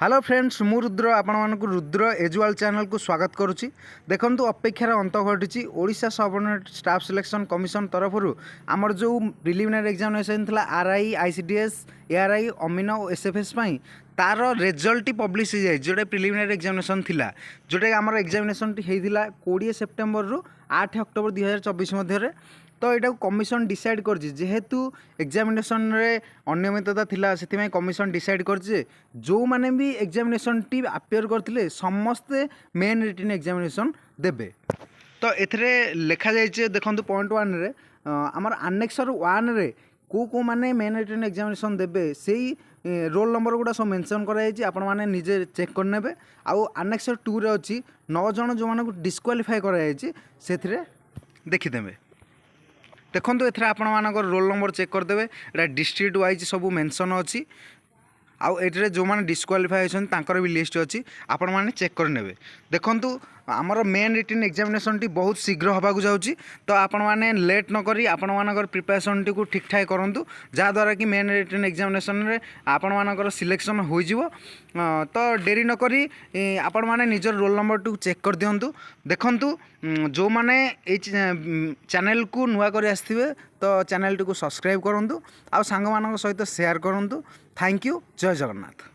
Hello friends मु रुद्र आपको Rudra एजुआल channel को स्वागत करुच्ची। देखंतु अपेक्षार अंत घटी Odisha subordinate staff selection commission तरफ आमर जो प्रिलिमिनारी एग्जामिनेशन थिला आरआई आईसीडीएस एआरआई अमीन और एसएफएस तार रिजल्ट पब्लिश हो जाए जोटा प्रिलिमिनारी एग्जामिनेशन थिला जोटा आमर एग्जामिनेशन होता 20 सेप्टेम्बर रु 8 अक्टोबर 2024 मध्य। तो यहाँ कमिशन डिसाइड कर जेहेतु एग्जामिनेशन रे अनियमितता थिला से कमिशन डिसाइड कर जो माने भी एग्जामिनेशन टी अपेयर करते समस्ते मेन रिटन एग्जामिनेशन देबे। तो एथरे लिखा जाइए देखो पॉइंट 1 रे आमर आनेक्सर 1 रे को माने मेन रिटन एग्जामिनेशन देबे से रोल नंबर गुड़ा सब मेंशन कराई आपण मैंने निजे चेक करने। आउ आनेक्सर 2 रे अच्छी 9 जन जो माने डिस्क्वालीफाई कराई से देखीदे। देखो एथर आपण मानकर रोल नंबर चेक करदे एटा डिस्ट्रिक्ट वाइज सब मेंशन अच्छी आउ एटे जो मैंने डिस्क्वालीफाई होती भी लिस्ट अच्छी आपण मैंने चेक करने। देखो आमर मेन रिटन एग्जामिनेशन टी बहुत शीघ्र होगा जाऊँगी तो आपण मैंने लेट नक आपण मानकर प्रिपरेशन टी को ठीक ठाक करूँ जहाँद्वारा कि मेन रिटन एग्जामिनेशन रे आपण मानकर सिलेक्शन हो तो डेरी नक आपण मैंने निजर रोल नंबर टू चेक कर दिंतु। देखु जो मैंने चैनल को नुआ कर आसथिबे तो चैनल टी को सब्सक्राइब करूँ आउ सांग मान सहित शेयर करूँ। Thank you. जय जगन्नाथ।